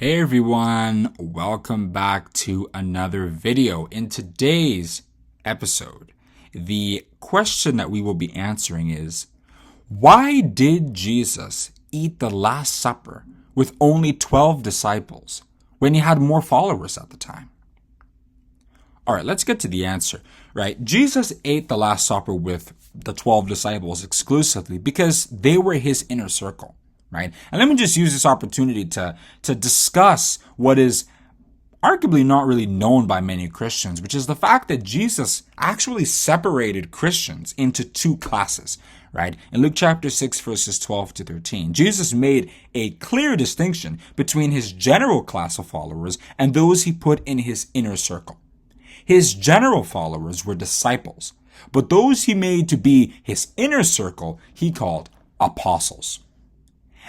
Hey everyone, welcome back to another video. In today's episode, the question that we will be answering is, why did Jesus eat the Last Supper with only 12 disciples when he had more followers at the time? All right, let's get to the answer, right? Jesus ate the Last Supper with the 12 disciples exclusively because they were his inner circle. Right? And let me just use this opportunity to discuss what is arguably not really known by many Christians, which is the fact that Jesus actually separated Christians into two classes, right? In Luke chapter 6, verses 12 to 13, Jesus made a clear distinction between his general class of followers and those he put in his inner circle. His general followers were disciples, but those he made to be his inner circle, he called apostles.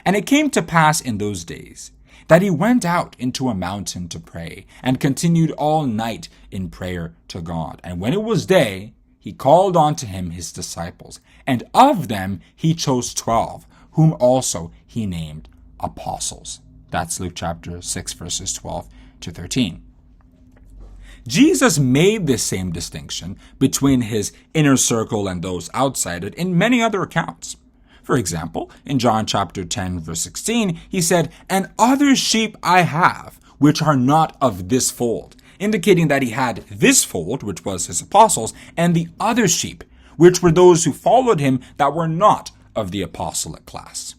And it came to pass in those days that he went out into a mountain to pray and continued all night in prayer to God. And when it was day, he called unto him his disciples, and of them he chose 12, whom also he named apostles. That's Luke chapter 6, verses 12 to 13. Jesus made this same distinction between his inner circle and those outside it in many other accounts. For example, in John chapter 10, verse 16, he said, "And other sheep I have, which are not of this fold," indicating that he had this fold, which was his apostles, and the other sheep, which were those who followed him that were not of the apostolic class.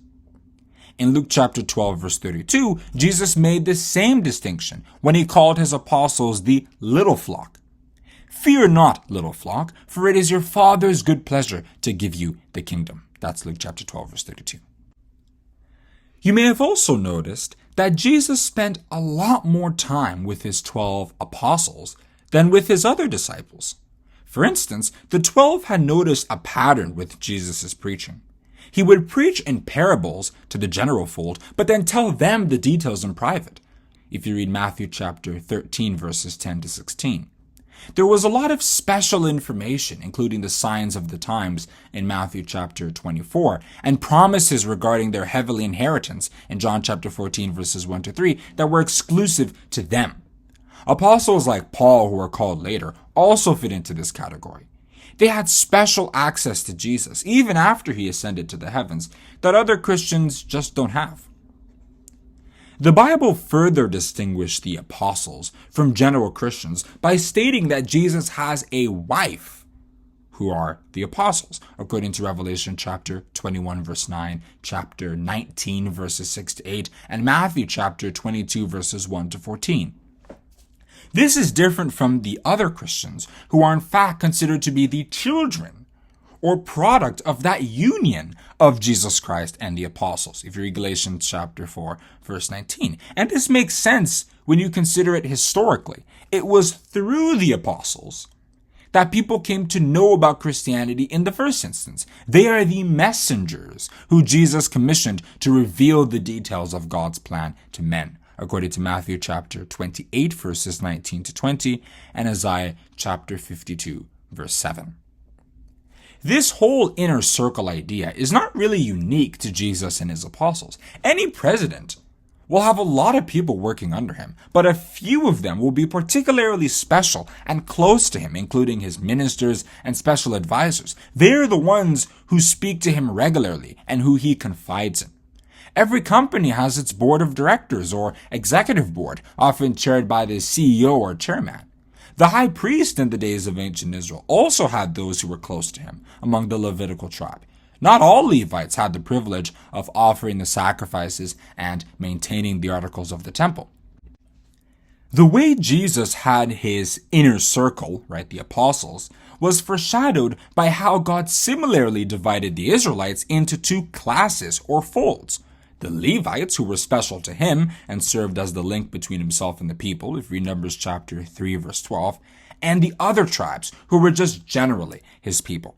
In Luke chapter 12, verse 32, Jesus made the same distinction when he called his apostles the little flock. "Fear not, little flock, for it is your Father's good pleasure to give you the kingdom." That's Luke chapter 12, verse 32. You may have also noticed that Jesus spent a lot more time with his 12 apostles than with his other disciples. For instance, the 12 had noticed a pattern with Jesus' preaching. He would preach in parables to the general fold, but then tell them the details in private. If you read Matthew chapter 13, verses 10 to 16. There was a lot of special information, including the signs of the times in Matthew chapter 24, and promises regarding their heavenly inheritance in John chapter 14, verses 1 to 3, that were exclusive to them. Apostles like Paul, who are called later, also fit into this category. They had special access to Jesus, even after he ascended to the heavens, that other Christians just don't have. The Bible further distinguished the apostles from general Christians by stating that Jesus has a wife, who are the apostles, according to Revelation chapter 21, verse 9, chapter 19, verses 6 to 8, and Matthew chapter 22, verses 1 to 14. This is different from the other Christians, who are in fact considered to be the children or product of that union of Jesus Christ and the apostles, if you read Galatians chapter 4, verse 19. And this makes sense when you consider it historically. It was through the apostles that people came to know about Christianity in the first instance. They are the messengers who Jesus commissioned to reveal the details of God's plan to men, according to Matthew chapter 28, verses 19 to 20, and Isaiah chapter 52, verse 7. This whole inner circle idea is not really unique to Jesus and his apostles. Any president will have a lot of people working under him, but a few of them will be particularly special and close to him, including his ministers and special advisors. They're the ones who speak to him regularly and who he confides in. Every company has its board of directors or executive board, often chaired by the CEO or chairman. The high priest in the days of ancient Israel also had those who were close to him among the Levitical tribe. Not all Levites had the privilege of offering the sacrifices and maintaining the articles of the temple. The way Jesus had his inner circle, right, the apostles, was foreshadowed by how God similarly divided the Israelites into two classes or folds. The Levites, who were special to him and served as the link between himself and the people, if you read Numbers chapter 3, verse 12, and the other tribes, who were just generally his people.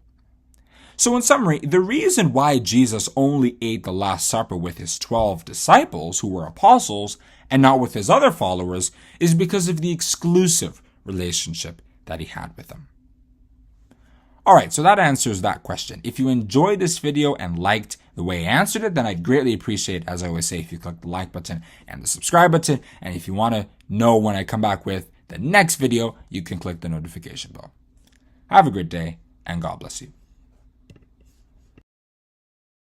So in summary, the reason why Jesus only ate the Last Supper with his 12 disciples, who were apostles, and not with his other followers, is because of the exclusive relationship that he had with them. Alright, so that answers that question. If you enjoyed this video and liked the way I answered it, then I'd greatly appreciate, as I always say, if you click the like button and the subscribe button. And if you want to know when I come back with the next video, you can click the notification bell. Have a great day, and God bless you.